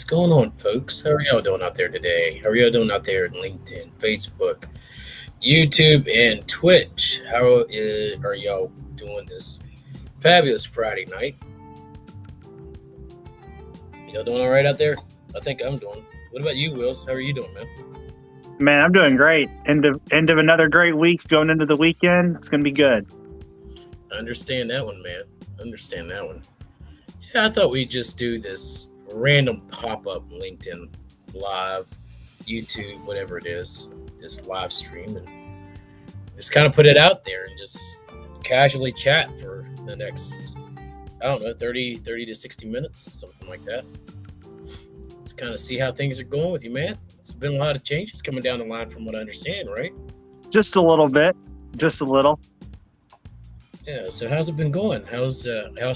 What's going on, folks? How are y'all doing out there today? How are y'all doing out there in LinkedIn, Facebook, YouTube, and Twitch? Are y'all doing this fabulous Friday night? Y'all doing all right out there? I think I'm doing. What about you, Wills? How are you doing, man? Man, I'm doing great. End of another great week, going into the weekend. It's gonna be good. I understand that one, man. Understand that one. Yeah, I thought we'd just do this random pop-up LinkedIn live, YouTube, whatever it is, this live stream, and just kind of put it out there and just casually chat for the next, I don't know, 30 to 60 minutes, something like that. Just kind of see how things are going with you, man. It's been a lot of changes coming down the line from what I understand, right? Just a little bit. Just a little. Yeah, so how's it been going? How's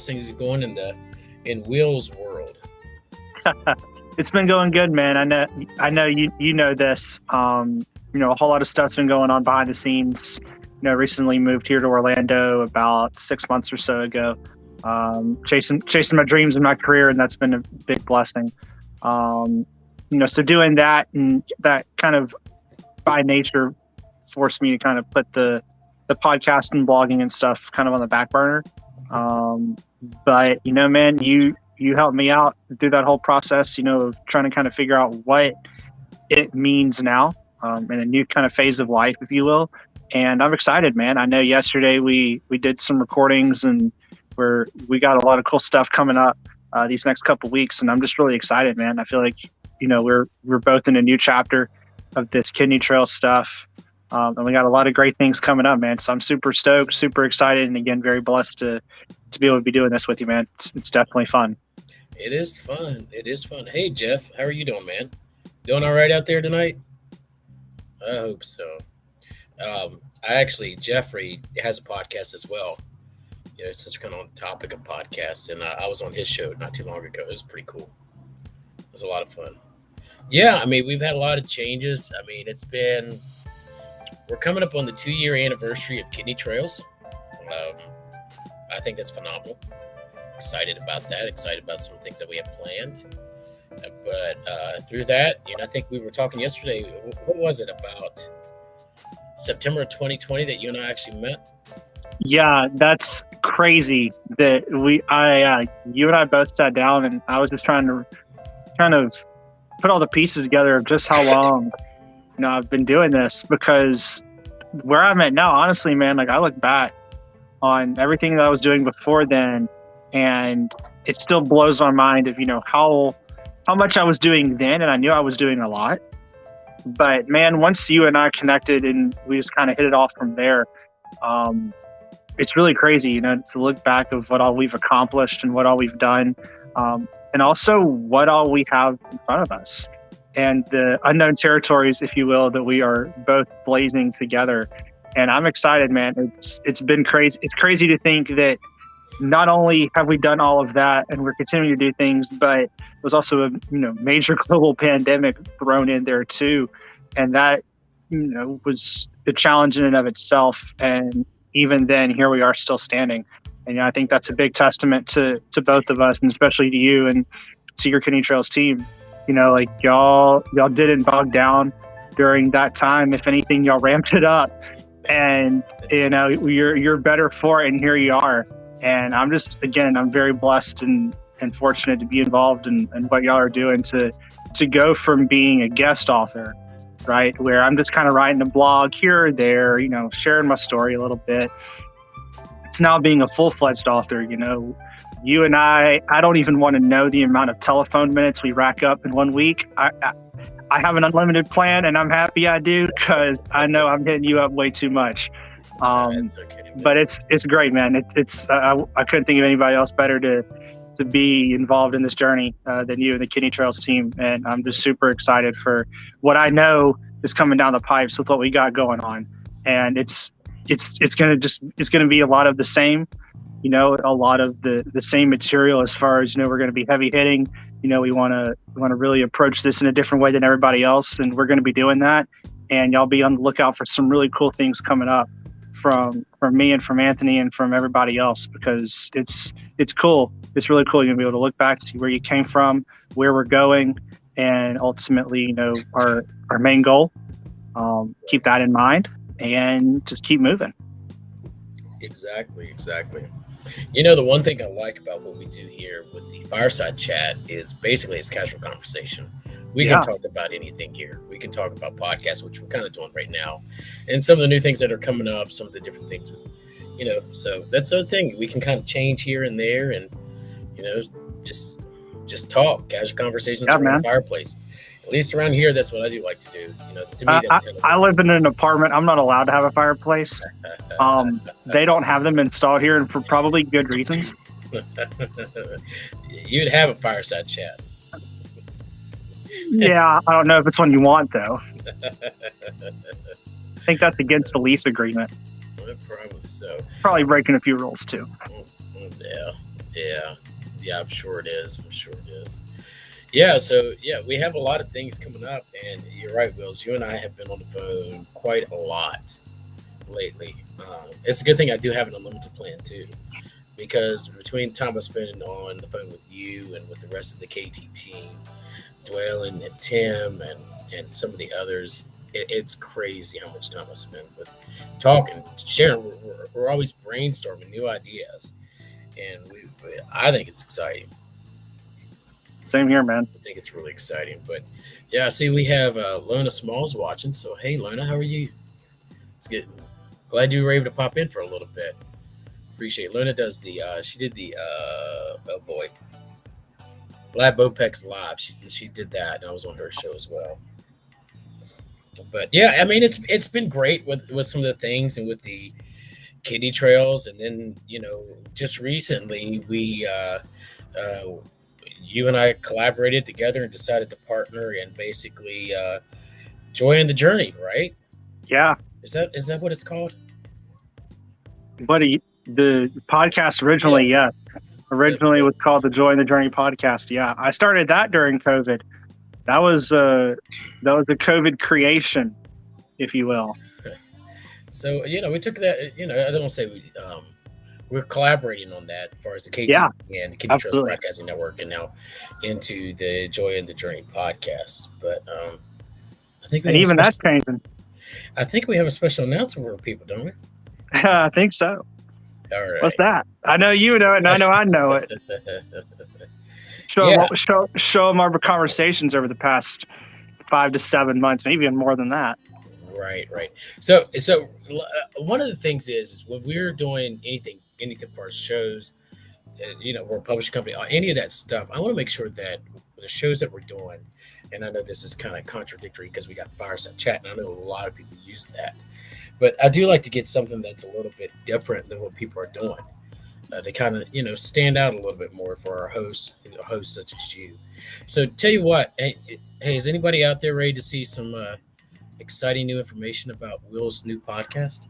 things going in Will's world? It's been going good, man. I know you know this. A whole lot of stuff's been going on behind the scenes. Recently moved here to Orlando about 6 months or so ago. Chasing my dreams in my career, and that's been a big blessing. So doing that, and that kind of by nature forced me to kind of put the podcast and blogging and stuff kind of on the back burner. But man, you helped me out through that whole process, of trying to kind of figure out what it means now, in a new kind of phase of life, if you will. And I'm excited, man. I know yesterday we did some recordings, and we got a lot of cool stuff coming up these next couple weeks, and I'm just really excited, man. I feel like we're both in a new chapter of this kidney trail stuff, and we got a lot of great things coming up, man. So I'm super stoked, super excited, and again, very blessed to be able to be doing this with you, man. It's definitely fun. It is fun. It is fun. Hey, Jeff, how are you doing, man? Doing all right out there tonight? I hope so. Jeffrey has a podcast as well. It's just kind of on the topic of podcasts, and I was on his show not too long ago. It was pretty cool. It was a lot of fun. Yeah, we've had a lot of changes. We're coming up on the 2-year anniversary of Kidney Trails. I think that's phenomenal. Excited about that. Excited about some things that we have planned. But through that, I think we were talking yesterday. What was it about September 2020 that you and I actually met? Yeah, that's crazy that you and I both sat down, and I was just trying to kind of put all the pieces together of just how long, I've been doing this, because where I'm at now, honestly, man, I look back on everything that I was doing before then, and it still blows my mind of, how much I was doing then, and I knew I was doing a lot. But man, once you and I connected and we just kind of hit it off from there, it's really crazy, to look back of what all we've accomplished and what all we've done, and also what all we have in front of us, and the unknown territories, if you will, that we are both blazing together. And I'm excited, man. It's been crazy. It's crazy to think that not only have we done all of that and we're continuing to do things, but there's also a major global pandemic thrown in there too, and that was a challenge in and of itself. And even then, here we are still standing. And I think that's a big testament to both of us, and especially to you and to your Kidney Trails team. Y'all didn't bog down during that time. If anything, y'all ramped it up, and you're better for it. And here you are. And I'm very blessed and fortunate to be involved in what y'all are doing to go from being a guest author, right, where I'm just kind of writing a blog here or there, sharing my story a little bit. It's now being a full-fledged author, you and I don't even want to know the amount of telephone minutes we rack up in 1 week. I have an unlimited plan, and I'm happy I do, because I know I'm hitting you up way too much. It's okay, man. But it's great, man. I couldn't think of anybody else better to be involved in this journey than you and the Kidney Trails team, and I'm just super excited for what I know is coming down the pipes with what we got going on. And it's gonna be a lot of the same, a lot of the same material as far as, we're going to be heavy hitting. We want to really approach this in a different way than everybody else, and we're going to be doing that. And y'all be on the lookout for some really cool things coming up from me and from Anthony and from everybody else, because it's cool. It's really cool. You're gonna be able to look back, see where you came from, where we're going, and ultimately, our main goal. Keep that in mind and just keep moving. Exactly. The one thing I like about what we do here with the fireside chat is basically it's casual conversation. We can talk about anything here. We can talk about podcasts, which we're kind of doing right now, and some of the new things that are coming up, some of the different things, so that's the thing. We can kind of change here and there, and, just talk, casual conversations around the fireplace. At least around here, that's what I do like to do. To me, that's kind of I live in an apartment. I'm not allowed to have a fireplace. They don't have them installed here, and for probably good reasons. You'd have a fireside chat. Yeah, I don't know if it's one you want, though. I think that's against the lease agreement. Probably so. Probably breaking a few rules, too. Yeah, I'm sure it is. Yeah, so, we have a lot of things coming up, and you're right, Wills. You and I have been on the phone quite a lot lately. It's a good thing I do have an unlimited plan, too, because between time I spend on the phone with you and with the rest of the KT team, Dwelyn and Tim and some of the others, it's crazy how much time I spend with talking, sharing. We're always brainstorming new ideas, and I think it's exciting. Same here, man. I think it's really exciting. But yeah, see, we have Lona Smalls watching. So hey, Lona, how are you? It's good. Glad you were able to pop in for a little bit. Appreciate it. Lona does she did the oh boy, Lab OPEX Live. She did that, and I was on her show as well. But yeah, I mean, it's been great with some of the things and with the Kidney Trails, and then just recently we you and I collaborated together and decided to partner and basically join the journey, right? Yeah. Is that what it's called? Buddy, the podcast originally, originally was called the Join the Journey podcast. Yeah, I started that during COVID. That was a COVID creation, if you will. So we took that. I don't want to say we're collaborating on that as far as the KT and the Kidney Trails Broadcasting Network, and now into the Joy in the Journey podcast. But I think that's changing. I think we have a special announcement for people, don't we? I think so. All right. What's that? I know you know it, and I know it. Show them our conversations over the past 5 to 7 months, maybe even more than that. Right. So one of the things is when we're doing anything for our shows, we're a publishing company, any of that stuff, I want to make sure that the shows that we're doing, and I know this is kind of contradictory because we got Fireside Chat, and I know a lot of people use that, but I do like to get something that's a little bit different than what people are doing. They kind of, stand out a little bit more for our hosts such as you. So tell you what, hey, is anybody out there ready to see some exciting new information about Will's new podcast?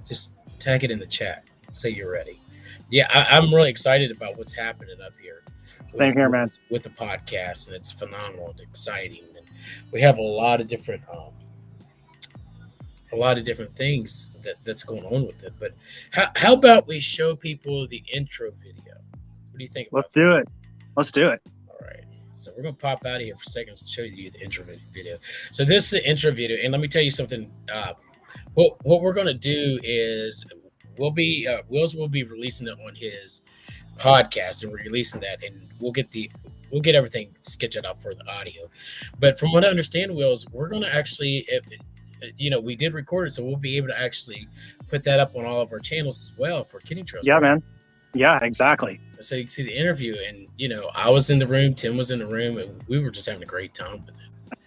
Just tag it in the chat. Say you're ready. Yeah, I'm really excited about what's happening up here. Same here, man. With the podcast, and it's phenomenal and exciting. And we have a lot of different things that's going on with it. But how about we show people the intro video? What do you think? Let's do it. All right. So we're gonna pop out of here for a second to show you the intro video. So this is the intro video, and let me tell you something. What we're gonna do is Wills will be releasing it on his podcast, and we're releasing that, and we'll get everything sketched out for the audio. But from what I understand, Wills, we're gonna actually, we did record it, so we'll be able to actually put that up on all of our channels as well for Kidney Trails. Yeah, man. Yeah, exactly. So you can see the interview, and I was in the room, Tim was in the room, and we were just having a great time with it.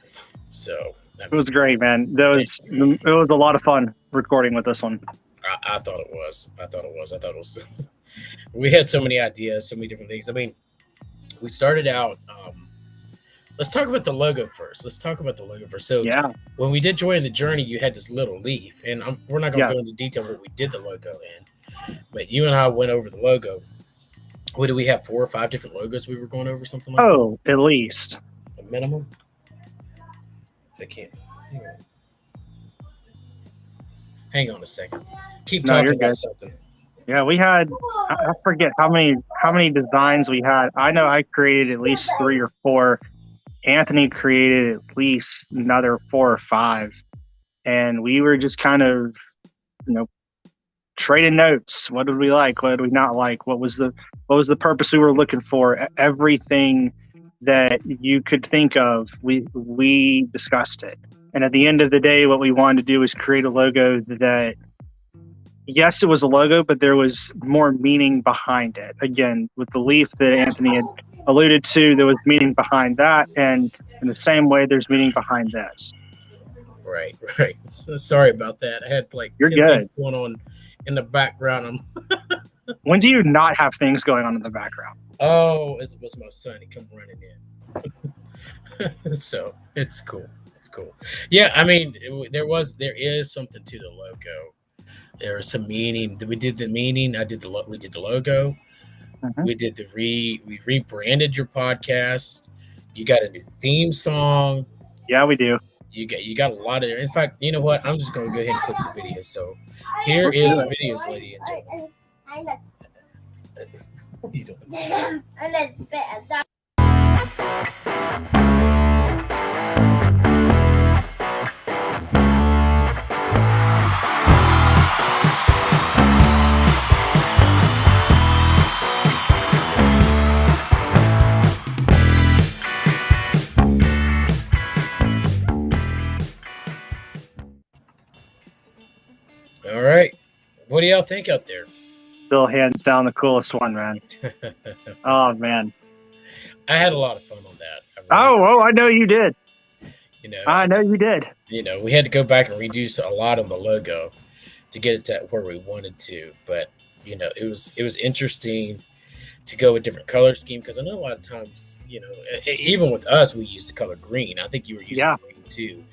So I It was mean, great, man. It was a lot of fun recording with this one. I thought it was. I thought it was. I thought it was. We had so many ideas, so many different things. I mean, we started out. Let's talk about the logo first. So Yeah, when we did Joy in the Journey, you had this little leaf, and we're not going yeah. to go into detail what we did the logo in, but you and I went over the logo. What do we have? 4 or 5 different logos we were going over, something like that. Oh, at least. A minimum. I can't. Hang on a second. Keep No, talking you're about good. something. Yeah, we had. I forget how many designs we had. I know I created at least 3 or 4. Anthony created at least another 4 or 5, and we were just kind of, you know, trading notes. What did we like? What did we not like? What was the purpose we were looking for? Everything that you could think of, we discussed it. And at the end of the day, what we wanted to do was create a logo that, yes, it was a logo, but there was more meaning behind it. Again, with the leaf that Anthony had alluded to, there was meaning behind that, and in the same way, there's meaning behind this. Right. So, sorry about that. I had like You're 10 good. things going on in the background. When do you not have things going on in the background? Oh, it was my son. He come running in. So it's cool. It's cool. Yeah, I mean, there is something to the logo. There is some meaning. We did the meaning. We did the logo. Mhm. We rebranded your podcast. You got a new theme song. Yeah, we do. You got a lot of. In fact, you know what? I'm just going to go ahead and click the video. So here Let's is do the it. videos, lady and gentlemen. What are you doing? All right. What do y'all think out there? Still hands down the coolest one, man. Oh man. I had a lot of fun on that. I know you did. I know you did. We had to go back and redo a lot on the logo to get it to where we wanted to. But it was interesting to go with different color scheme, because I know a lot of times, even with us, we used the color green. I think you were using green too,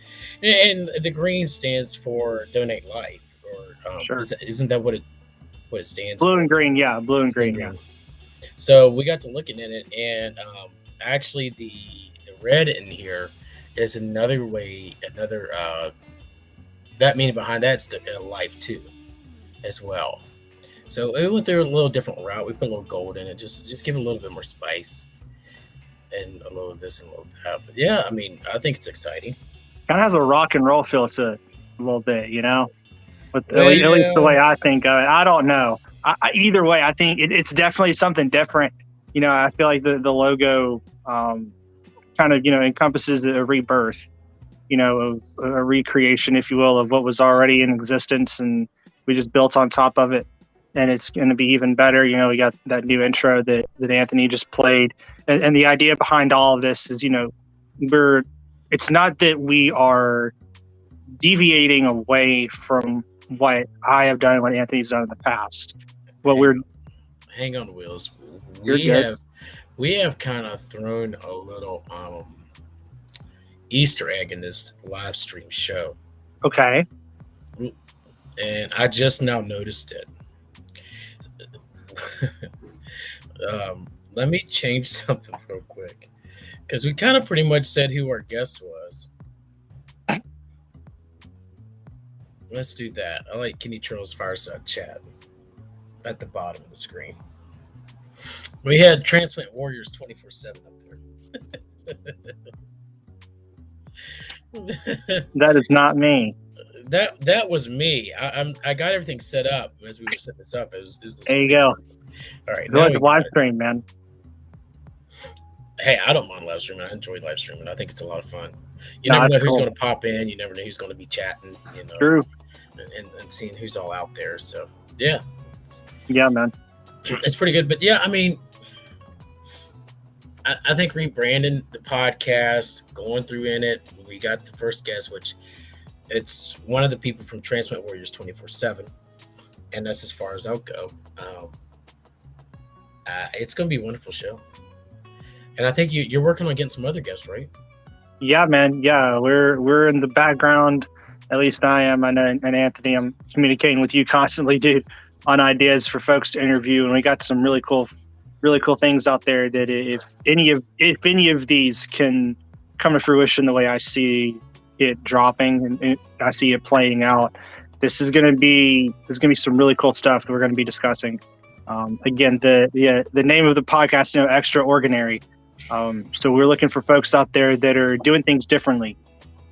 and the green stands for donate life, or Sure. Isn't that what it stands Blue for? And green, yeah, blue and green, yeah. So we got to looking at it, and actually the red in here is another way, that meaning behind that's life too, as well. So it went through a little different route. We put a little gold in it, just give it a little bit more spice, and a little of this and a little of that. But yeah, I mean, I think it's exciting. Kind of has a rock and roll feel to it a little bit, At least the way I think of it. I don't know. Either way, I think it's definitely something different. I feel like the logo kind of encompasses a rebirth, of a recreation, if you will, of what was already in existence, and we just built on top of it, and it's going to be even better. We got that new intro that Anthony just played, and the idea behind all of this is, it's not that we are deviating away from what I have done and what Anthony's done in the past. Hang on, Wills. We have kind of thrown a little Easter egg in this live stream show. Okay. And I just now noticed it. Let me change something real quick, because we kind of pretty much said who our guest was. Let's do that. I like Kenny Trill's fireside chat at the bottom of the screen. We had Transplant Warriors 24/7 up there. That is not me. That was me. I got everything set up as we were setting this up. It was there you go. All right. It was a live stream, man. Hey, I don't mind live streaming. I enjoy live streaming. I think it's a lot of fun. You never know who's going to pop in. You never know who's going to be chatting. True. And seeing who's all out there. So yeah. Yeah, man. it's pretty good. But yeah, I mean, I think rebranding the podcast, going through in it, we got the first guest, which it's one of the people from Transplant Warriors 24/7, and that's as far as I'll go. It's going to be a wonderful show, and I think you're working on getting some other guests, right? Yeah, man. Yeah, we're in the background. At least I am. I know, and Anthony, I'm communicating with you constantly, dude, on ideas for folks to interview, and we got some really cool things out there. That if any of these can come to fruition the way I see it dropping and I see it playing out, there's going to be some really cool stuff that we're going to be discussing. Again, the name of the podcast, Extraordinary. So we're looking for folks out there that are doing things differently,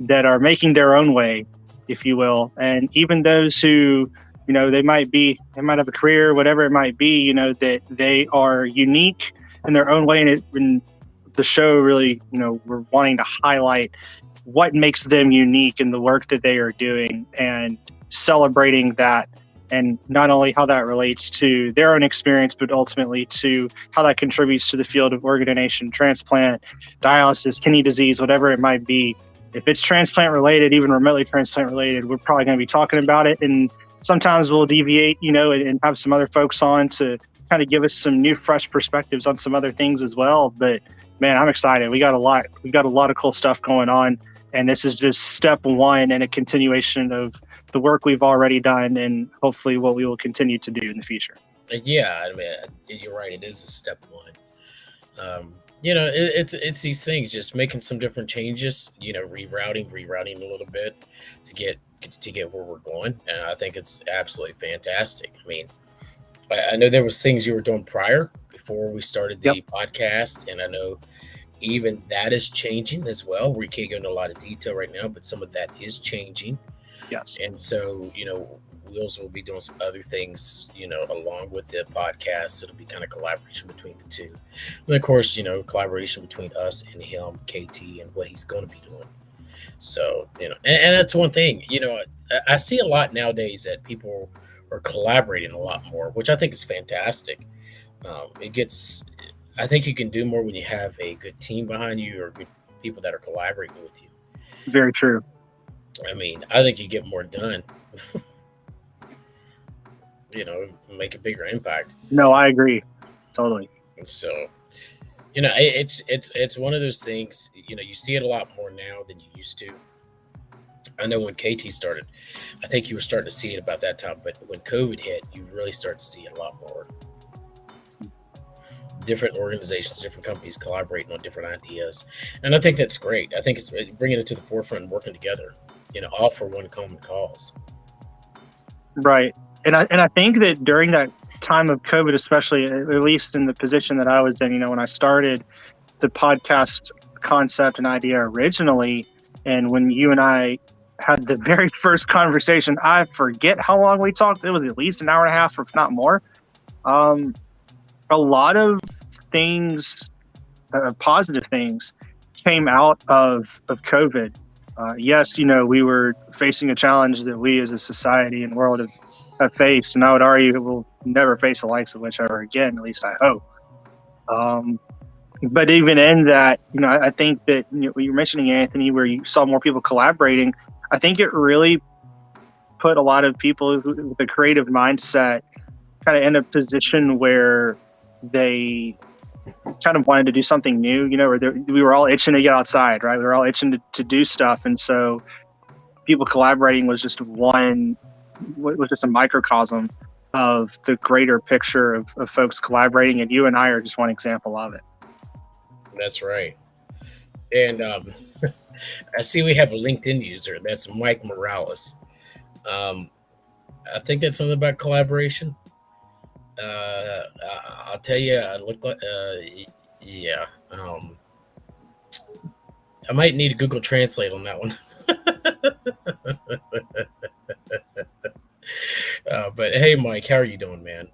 that are making their own way, if you will. And even those who, they might have a career, whatever it might be, that they are unique in their own way. And the show really, we're wanting to highlight what makes them unique in the work that they are doing and celebrating that. And not only how that relates to their own experience, but ultimately to how that contributes to the field of organ donation, transplant, dialysis, kidney disease, whatever it might be. If it's transplant related, even remotely transplant related, we're probably going to be talking about it. And sometimes we'll deviate, and have some other folks on to kind of give us some new, fresh perspectives on some other things as well. But man, I'm excited. We got a lot of cool stuff going on. And this is just step one in a continuation of the work we've already done and hopefully what we will continue to do in the future. Yeah, I mean, you're right. It is a step one. It's these things, just making some different changes, rerouting a little bit to get where we're going. And I think it's absolutely fantastic. I mean, I know there was things you were doing prior before we started the podcast. And I know even that is changing as well. We can't go into a lot of detail right now, but some of that is changing. Yes. And so, Wheels will be doing some other things, along with the podcast. It'll be kind of collaboration between the two. And of course, collaboration between us and him, KT, and what he's going to be doing. So, and that's one thing, I see a lot nowadays that people are collaborating a lot more, which I think is fantastic. I think you can do more when you have a good team behind you or good people that are collaborating with you. Very true. I mean, I think you get more done. Make a bigger impact. No, I agree. Totally. And so, it's one of those things, you see it a lot more now than you used to. I know when KT started, I think you were starting to see it about that time, but when COVID hit, you really start to see it a lot more. Different organizations, different companies collaborating on different ideas. And I think that's great. I think it's bringing it to the forefront and working together, all for one common cause. Right. And I think that during that time of COVID, especially, at least in the position that I was in, when I started the podcast concept and idea originally, and when you and I had the very first conversation, I forget how long we talked. It was at least an hour and a half, if not more. A lot of things, positive things, came out of COVID. Yes, we were facing a challenge that we as a society and world have faced, and I would argue we'll never face the likes of which ever again, at least I hope. But even in that, I think that you're mentioning, Anthony, where you saw more people collaborating, I think it really put a lot of people with a creative mindset kind of in a position where they kind of wanted to do something new, or we were all itching to get outside, right? We were all itching to do stuff. And so people collaborating was just a microcosm of the greater picture of folks collaborating. And you and I are just one example of it. That's right. And I see we have a LinkedIn user. That's Mike Morales. I think that's something about collaboration. I'll tell you, I look like, yeah. I might need a Google Translate on that one. But hey, Mike, how are you doing, man?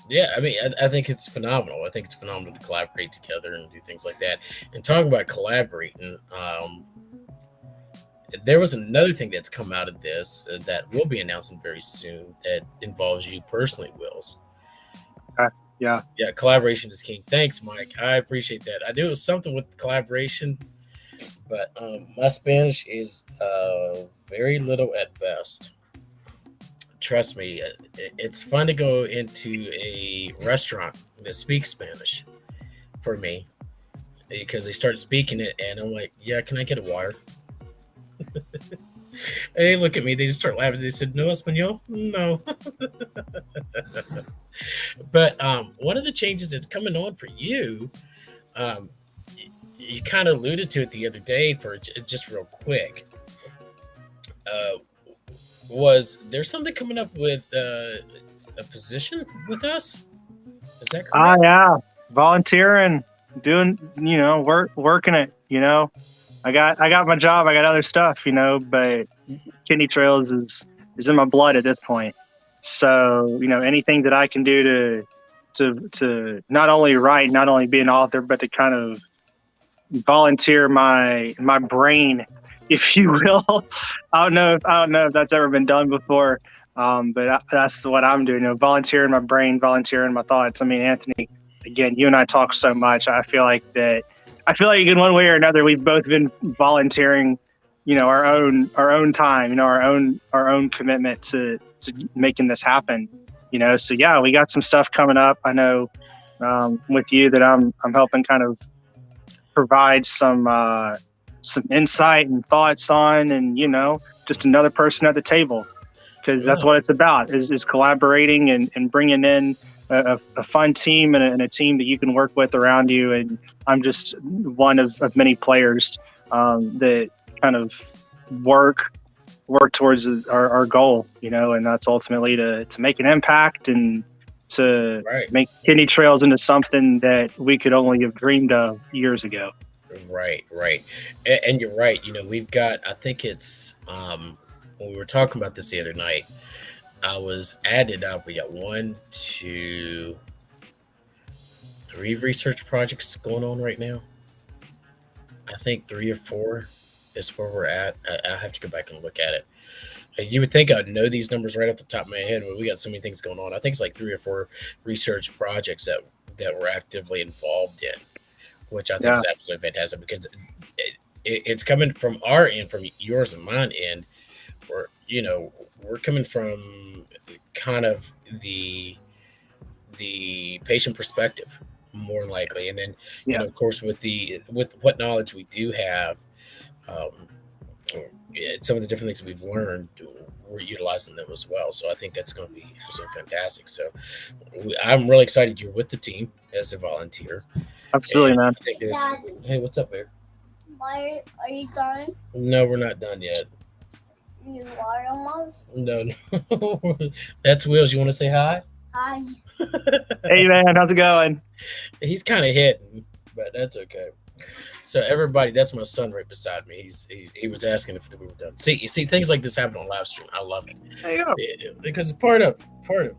Yeah, I mean, I think it's phenomenal. I think it's phenomenal to collaborate together and do things like that. And talking about collaborating, there was another thing that's come out of this that we'll be announcing very soon that involves you personally, Wills. Yeah. Yeah, collaboration is king. Thanks, Mike. I appreciate that. I knew it was something with collaboration, but my Spanish is very little at best. Trust me, it's fun to go into a restaurant that speaks Spanish for me because they start speaking it, and I'm like, yeah, can I get a water? And they look at me, they just start laughing. They said, no Espanol? No. But one of the changes that's coming on for you, um, you kind of alluded to it the other day for just real quick. Uh, was there something coming up with a position with us? Is that correct? Yeah, volunteering, doing, working it. I got my job, I got other stuff, but kidney trails is in my blood at this point. So anything that I can do to not only write, not only be an author, but to kind of volunteer my brain, if you will. I don't know if that's ever been done before, but that's what I'm doing. Volunteering my brain, volunteering my thoughts. I mean, Anthony, again, you and I talk so much. I feel like in one way or another we've both been volunteering, our own time, our own commitment to making this happen. So yeah, we got some stuff coming up. I know with you that I'm helping kind of provide some insight and thoughts on, and just another person at the table, because that's what it's about, is collaborating and bringing in a fun team and a team that you can work with around you. And I'm just one of many players that kind of work towards our goal, and that's ultimately to make an impact and to make kidney trails into something that we could only have dreamed of years ago. Right. And you're right. We've got, I think it's, when we were talking about this the other night, I was added up. We got 1, 2, 3 research projects going on right now. I think 3 or 4 is where we're at. I have to go back and look at it. You would think I'd know these numbers right off the top of my head, but we got so many things going on. I think it's like 3 or 4 research projects that we're actively involved in, which I think is absolutely fantastic, because it's coming from our end, from yours and mine end. We're coming from kind of the patient perspective, more than likely, and then of course with what knowledge we do have, some of the different things we've learned, we're utilizing them as well. So I think that's going to be absolutely fantastic. So I'm really excited you're with the team as a volunteer. Absolutely, man. I think hey, what's up, Bear? Why are you done? No, we're not done yet. You are almost? No. That's Wills. You want to say hi? Hi. Hey, man, how's it going? He's kind of hitting, but that's okay. So everybody, that's my son right beside me. He was asking if we were done. See, things like this happen on live stream. I love it. There you go. Because it's part of part of.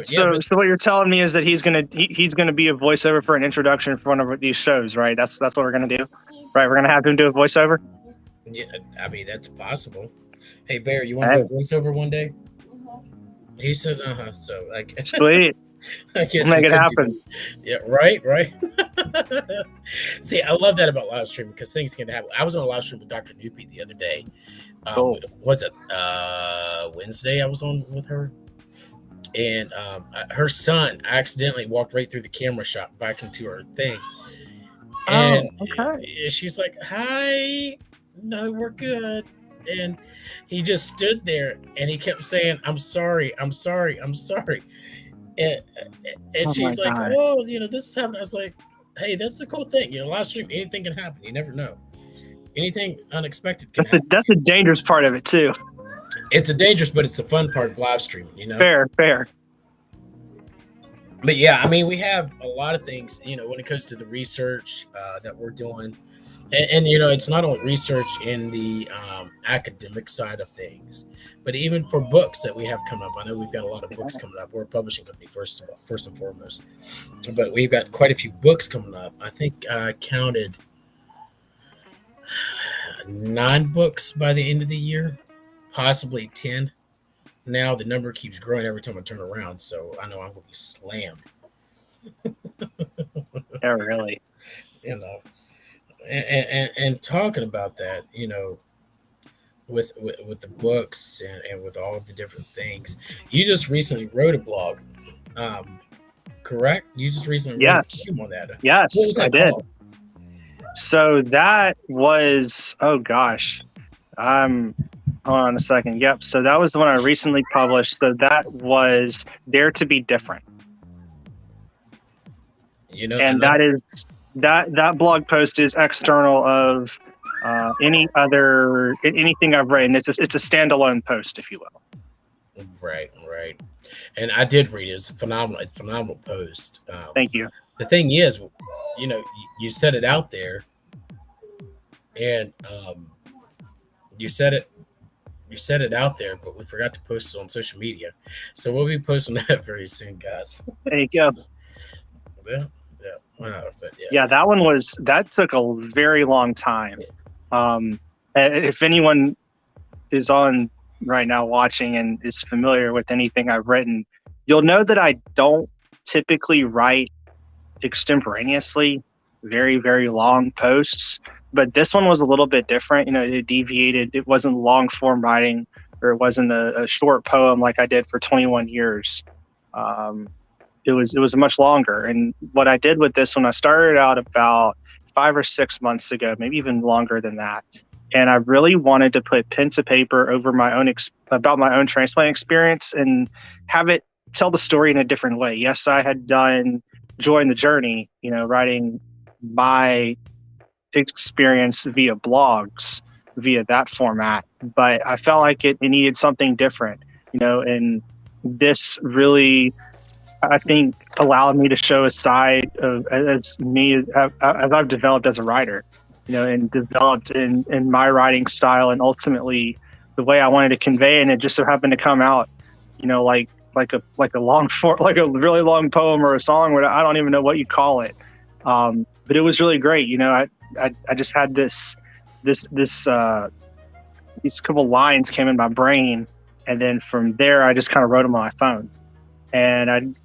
So what you're telling me is that he's gonna be a voiceover for an introduction for one of these shows, right? That's what we're gonna do, right? We're gonna have him do a voiceover. Yeah, I mean that's possible. Hey Bear, you want to do a voiceover one day? Mm-hmm. He says, So I guess sweet. I guess we'll make it happen. Yeah, right. See, I love that about live stream, because things can happen. I was on a live stream with Dr. Noopy the other day. Cool. Was it Wednesday? I was on with her, and her son accidentally walked right through the camera shot back into her thing. And she's like, "Hi, no, we're good." And he just stood there and he kept saying, "I'm sorry, I'm sorry, I'm sorry." And she's like, God. "Oh, this is happening." I was like, "Hey, that's the cool thing. Live stream, anything can happen. You never know. Anything unexpected can happen." That's the dangerous part of it too. It's a dangerous, but it's the fun part of live streaming. Fair. But yeah, I mean, we have a lot of things, when it comes to the research that we're doing. And it's not only research in the academic side of things, but even for books that we have coming up. I know we've got a lot of books coming up. We're a publishing company, first and foremost. But we've got quite a few books coming up. I think I counted 9 books by the end of the year, possibly 10. Now the number keeps growing every time I turn around, so I know I'm going to be slammed. Yeah, really. You know, and talking about that, with the books and with all the different things, you just recently wrote a blog, um, correct? You just recently wrote a Yes. poem on that. What was Yes, I that did. called? So that was, oh gosh, hold on a second. Yep. So that was the one I recently published. So that was Dare to Be Different. And that is that blog post is external of anything I've written. It's a standalone post, if you will. Right. And I did read it. It's a phenomenal post. Thank you. The thing is, you set it out there, and you set it out there, but we forgot to post it on social media. So we'll be posting that very soon, guys. There you go. Yeah. Wow, but Yeah, that took a very long time. If anyone is on right now watching and is familiar with anything I've written, you'll know that I don't typically write extemporaneously very, very long posts, but this one was a little bit different. It deviated. It wasn't long form writing, or it wasn't a short poem like I did for 21 years. It was much longer. And what I did with this one, I started out about 5 or 6 months ago, maybe even longer than that. And I really wanted to put pen to paper over about my own transplant experience and have it tell the story in a different way. Yes, I had done Join the Journey, writing my experience via blogs, via that format, but I felt like it needed something different, and this really, I think, allowed me to show a side of as I've developed as a writer, and developed in my writing style, and ultimately the way I wanted to convey, and it just so happened to come out, like a long form, like a really long poem or a song, where I don't even know what you call it, but it was really great. I just had these couple lines came in my brain, and then from there I just kind of wrote them on my phone, and I'd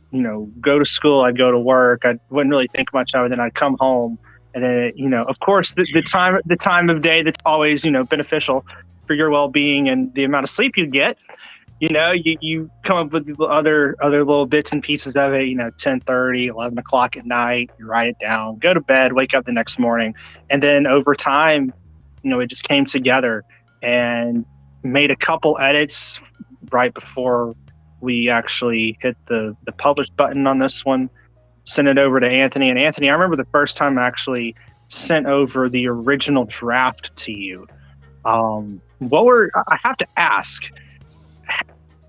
go to school, I'd go to work, I wouldn't really think much of it, then I'd come home, and then of course the time of day that's always beneficial for your well-being and the amount of sleep you get, you come up with other little bits and pieces of it, 10:30, 11 o'clock at night, you write it down, go to bed, wake up the next morning. And then over time, it just came together, and made a couple edits right before we actually hit the publish button on this one, sent it over to Anthony. And Anthony, I remember the first time I actually sent over the original draft to you. I have to ask,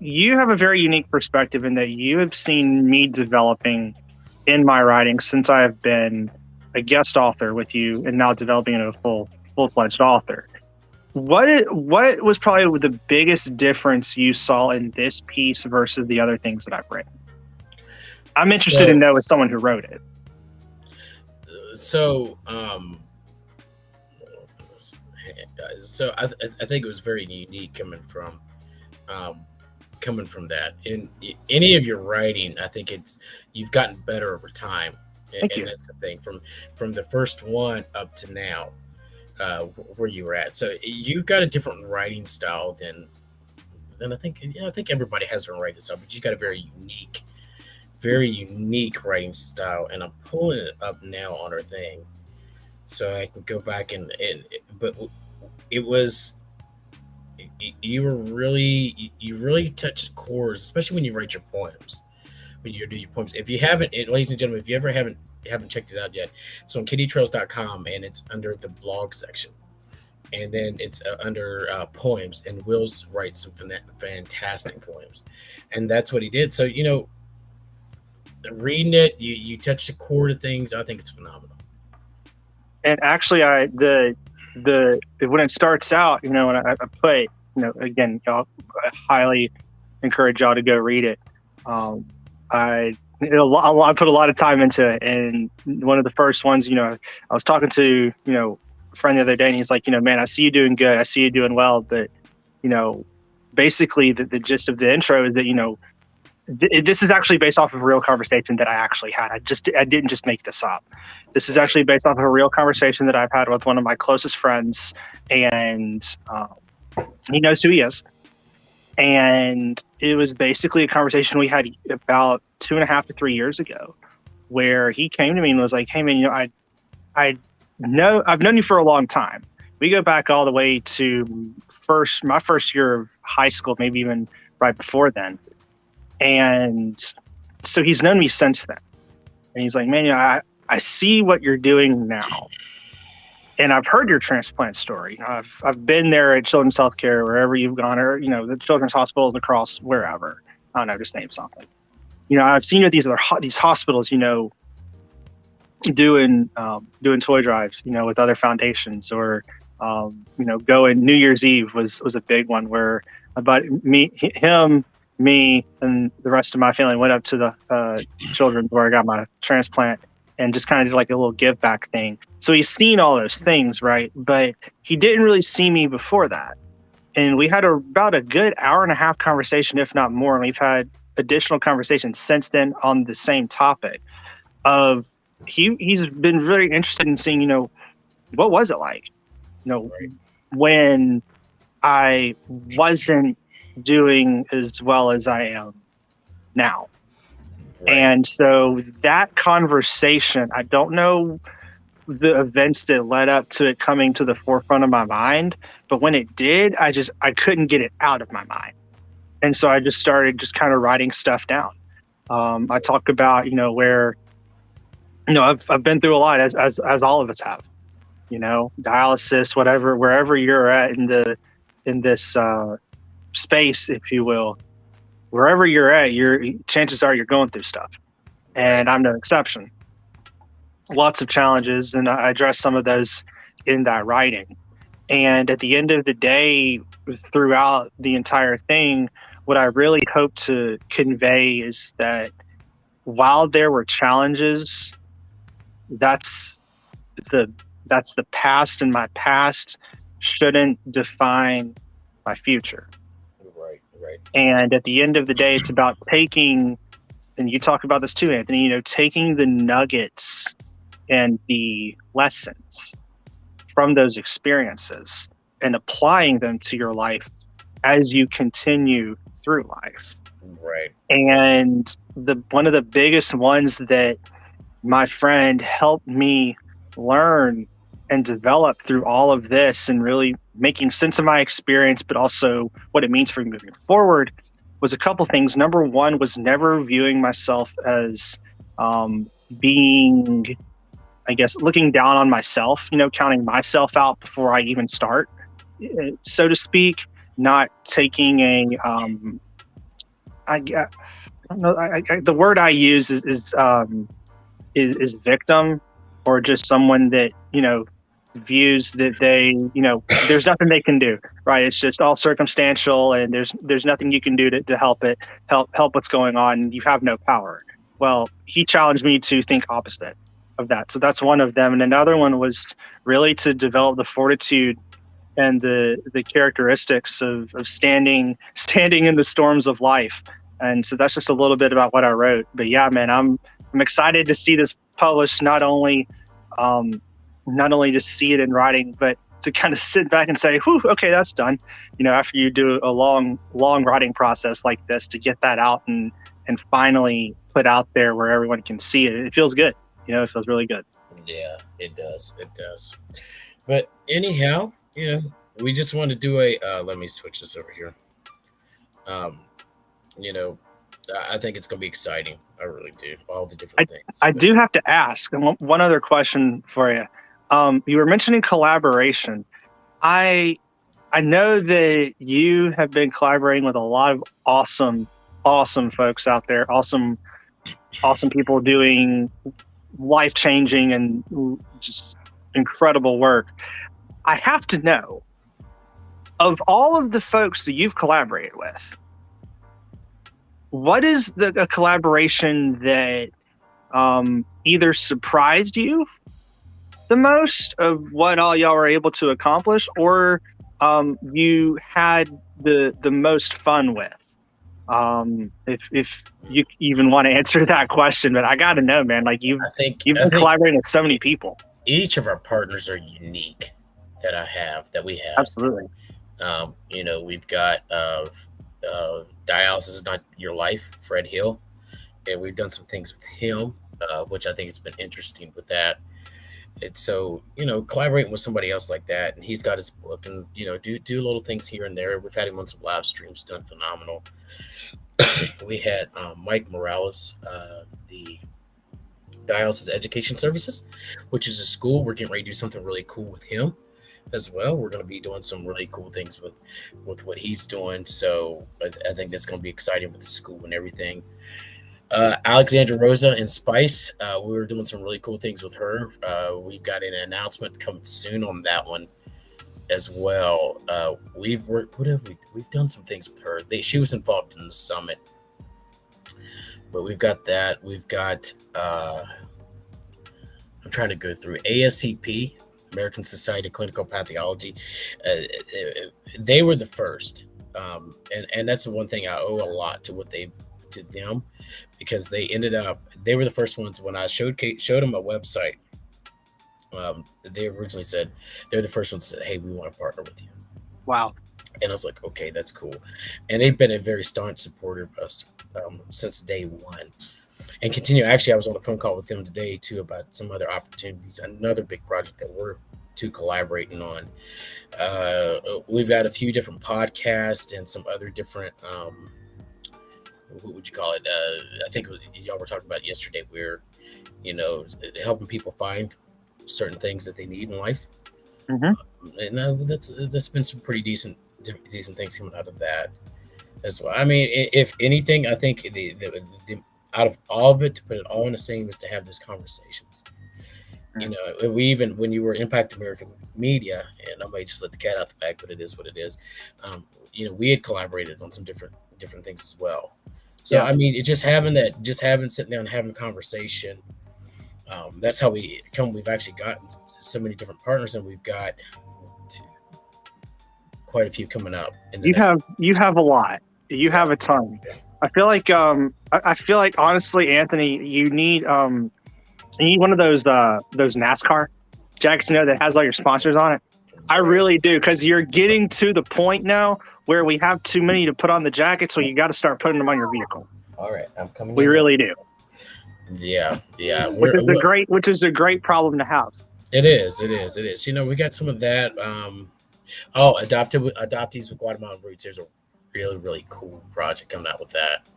you have a very unique perspective in that you have seen me developing in my writing since I have been a guest author with you, and now developing into a full-fledged author. What was probably the biggest difference you saw in this piece versus the other things that I've written? I'm interested to know as someone who wrote it. So I think it was very unique coming from that. In any of your writing, I think you've gotten better over time. Thank you. That's the thing, from the first one up to now, where you were at. So you've got a different writing style than I think. I think everybody has their writing style, but you've got a very unique writing style. And I'm pulling it up now on our thing, so I can go back but it was. You really touched chords, especially when you write your poems. When you do your poems, if you haven't, ladies and gentlemen, if you ever haven't checked it out yet, it's on kittytrails.com, and it's under the blog section, and then it's under poems. And Will's writes some fantastic poems, and that's what he did. So reading it, you touch the chord of things. I think it's phenomenal. And actually, when it starts out, when I put, again, y'all, I highly encourage y'all to go read it. I put a lot of time into it, and one of the first ones, I was talking to, friend the other day, and he's like, man, I see you doing good. I see you doing well. But, basically the gist of the intro is that, this is actually based off of a real conversation that I actually had. I didn't just make this up. This is actually based off of a real conversation that I've had with one of my closest friends, and he knows who he is. And it was basically a conversation we had about 2.5 to 3 years ago, where he came to me and was like, "Hey man, I've known you for a long time. We go back all the way to my first year of high school, maybe even right before then." And so he's known me since then. And he's like, "Man, I see what you're doing now. And I've heard your transplant story. I've been there at Children's Healthcare, wherever you've gone, or, the Children's Hospital in La Crosse, wherever. I don't know, just name something. I've seen you at these hospitals, doing toy drives, with other foundations, or, going New Year's Eve was a big one where me and the rest of my family went up to the children's where I got my transplant and just kind of did like a little give back thing. So he's seen all those things, right? But he didn't really see me before that. And we had about a good 1.5 hour conversation, if not more. And we've had additional conversations since then on the same topic of he's been very interested in seeing, what was it like, when I wasn't doing as well as I am now. Right. And so that conversation, I don't know the events that led up to it coming to the forefront of my mind, but when it did, I couldn't get it out of my mind. And so I just started kind of writing stuff down. I talk about, where, I've been through a lot as all of us have, dialysis, whatever, wherever you're at in this space, if you will, wherever you're at, chances are you're going through stuff, and I'm no exception. Lots of challenges, and I address some of those in that writing. And at the end of the day, throughout the entire thing, what I really hope to convey is that while there were challenges, that's the past, and my past shouldn't define my future. Right. And at the end of the day, it's about taking, and you talk about this too, Anthony, taking the nuggets and the lessons from those experiences and applying them to your life as you continue through life. Right. And one of the biggest ones that my friend helped me learn and develop through all of this, and really making sense of my experience, but also what it means for me moving forward, was a couple things. Number one was never viewing myself as being, I guess, looking down on myself, counting myself out before I even start, so to speak. Not taking the word I use is victim, or just someone that, views that they, there's nothing they can do, right? It's just all circumstantial, and there's nothing you can do to help what's going on. You have no power. Well, he challenged me to think opposite of that. So that's one of them. And another one was really to develop the fortitude and the characteristics of standing in the storms of life. And so that's just a little bit about what I wrote. But yeah, man, I'm excited to see this published, not only to see it in writing, but to kind of sit back and say, whew, okay, that's done. After you do a long writing process like this, to get that out and finally put out there where everyone can see it. It feels good. It feels really good. Yeah, it does. It does. But anyhow, we just want to do let me switch this over here. I think it's going to be exciting. I really do. All the different things. I do have to ask one other question for you. You were mentioning collaboration. I know that you have been collaborating with a lot of awesome folks out there. Awesome people doing life-changing and just incredible work. I have to know, of all of the folks that you've collaborated with, what is a collaboration that either surprised you the most of what all y'all were able to accomplish, or you had the most fun with? If you even want to answer that question, but I got to know, man. Like you've I been think collaborating with so many people. each of our partners are unique that we have. Absolutely. We've got Dialysis is Not Your Life, Fred Hill, and we've done some things with him, which I think has been interesting with that. And so, collaborating with somebody else like that, and he's got his book, and do little things here and there. We've had him on some live streams, done phenomenal. We had Mike Morales, the Dialysis Education Services, which is a school. We're getting ready to do something really cool with him as well. We're going to be doing some really cool things with what he's doing. So I think that's going to be exciting with the school and everything. Alexandra Rosa and Spice, we were doing some really cool things with her. We've got an announcement coming soon on that one as well. We've worked. What have we? We've done some things with her. She was involved in the summit, but we've got that. We've got. I'm trying to go through ASCP, American Society of Clinical Pathology. They were the first, and that's the one thing I owe a lot to to them, because they were the first ones when I showed them a website. They originally said they're the first ones that said, "Hey, we want to partner with you." Wow. And I was like, "Okay, that's cool." And they've been a very staunch supporter of us since day one, and continue. Actually, I was on a phone call with them today too about some other opportunities, another big project that we're collaborating on. We've got a few different podcasts and some other different. What would you call it? I think y'all were talking about yesterday, where helping people find certain things that they need in life, and that's been some pretty decent things coming out of that as well. I mean, if anything, I think the out of all of it, to put it all in the same, is to have those conversations. We even, when you were Impact American Media, and I might just let the cat out the bag, but it is what it is. We had collaborated on some different things as well. So I mean, sitting down and having a conversation. That's how we've actually gotten so many different partners, and we've got quite a few coming up. You have a lot. You have a ton. I feel like honestly, Anthony, you need one of those NASCAR jackets, that has all your sponsors on it. I really do, because you're getting to the point now where we have too many to put on the jacket, so you got to start putting them on your vehicle. All right, I'm coming. We really do. Yeah. Which is a great problem to have. It is. We got some of that. Adoptees with Guatemalan roots. There's a really, really cool project coming out with that.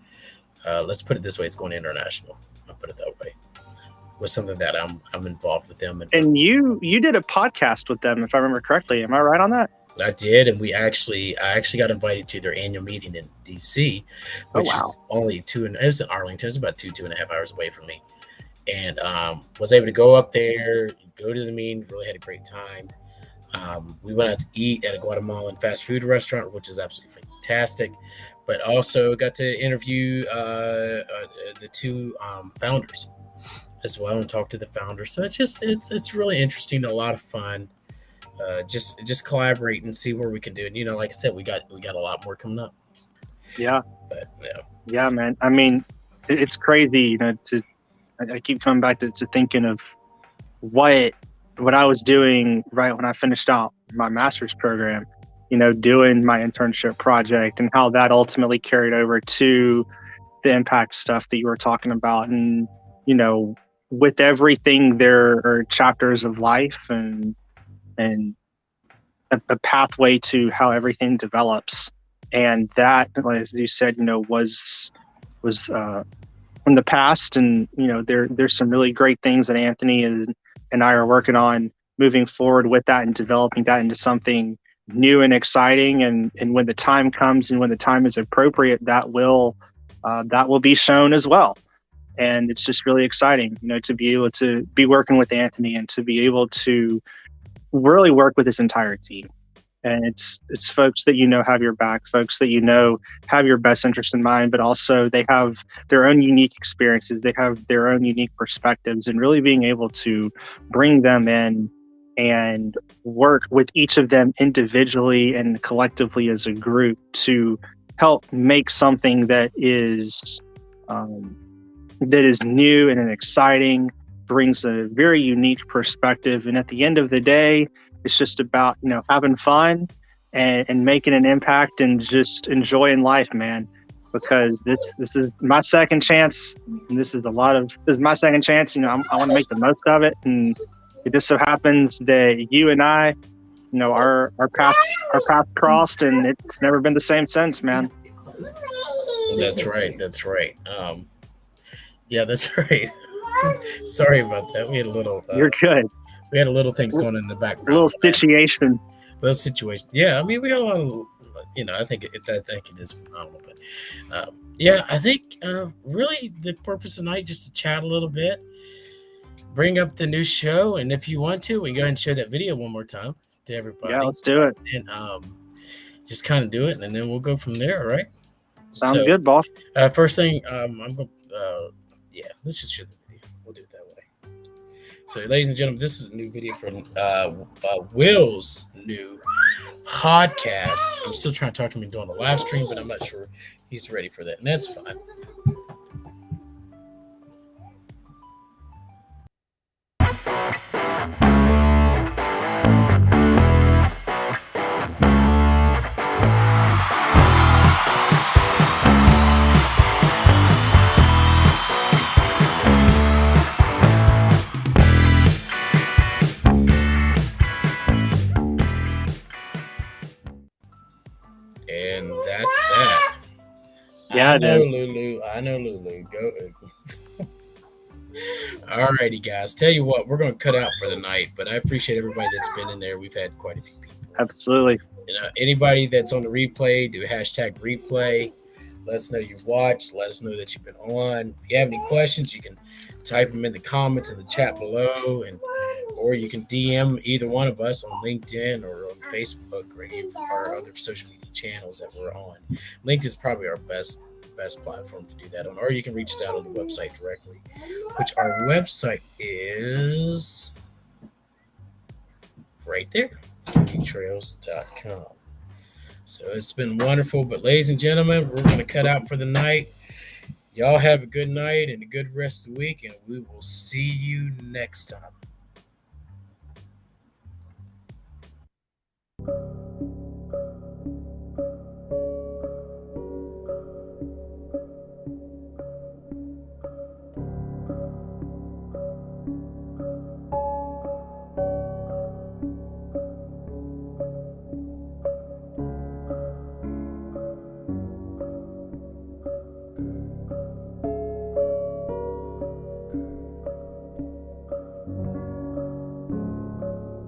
Let's put it this way: it's going international. I'll put it that way. Was something that I'm involved with them. And you did a podcast with them, if I remember correctly. Am I right on that? I did, and I actually got invited to their annual meeting in DC, which is only it was in Arlington. It's about 2.5 hours away from me, and was able to go up there, go to the meeting. Really had a great time. We went out to eat at a Guatemalan fast food restaurant, which is absolutely fantastic. But also got to interview the two founders as well, and talk to the founders. So it's really interesting, a lot of fun. Just collaborate and see where we can do it. Like I said, we got a lot more coming up. Yeah. But yeah, man. I mean, it's crazy. I keep coming back to thinking of what I was doing right when I finished out my master's program. Doing my internship project, and how that ultimately carried over to the impact stuff that you were talking about. And with everything, there are chapters of life and a pathway to how everything develops. And that, as you said, was from the past. And there's some really great things that Anthony and I are working on moving forward with that, and developing that into something new and exciting. And when the time comes, and when the time is appropriate, that will be shown as well. And it's just really exciting, to be able to be working with Anthony, and to be able to really work with this entire team. And it's folks that have your back, folks that have your best interest in mind, but also they have their own unique experiences, they have their own unique perspectives, and really being able to bring them in and work with each of them individually and collectively as a group to help make something that is new and exciting, brings a very unique perspective. And at the end of the day, it's just about having fun and making an impact and just enjoying life, man. Because this is my second chance, and this is my second chance. I want to make the most of it, and it just so happens that you and I, our paths crossed, and it's never been the same since, man. That's right. Yeah, that's right. Sorry about that. We had a little. You're good. We had a little things going on in the background. A little situation. Yeah, I mean, we got a lot of. I think it is phenomenal. But yeah, I think really the purpose of tonight just to chat a little bit, bring up the new show, and if you want to, we can go ahead and share that video one more time to everybody. Yeah, let's do it. And just kind of do it, and then we'll go from there. All right. Sounds good, boss. First thing, I'm going let's just share the video. We'll do it that way. So, ladies and gentlemen, this is a new video from Will's new podcast. I'm still trying to talk him into doing a live stream, but I'm not sure he's ready for that, and that's fine. And that's that. Yeah, I know Lulu. Go. Alrighty, guys. Tell you what, we're going to cut out for the night, but I appreciate everybody that's been in there. We've had quite a few people. Absolutely. Anybody that's on the replay, do hashtag replay. Let us know you watched. Let us know that you've been on. If you have any questions, you can type them in the comments in the chat below, or you can DM either one of us on LinkedIn or on Facebook or any of our other social media channels that we're on. LinkedIn is probably our best platform to do that on, or you can reach us out on the website directly, which our website is right there, trails.com. So it's been wonderful, but ladies and gentlemen, we're going to cut out for the night. Y'all have a good night and a good rest of the week, and we will see you next time.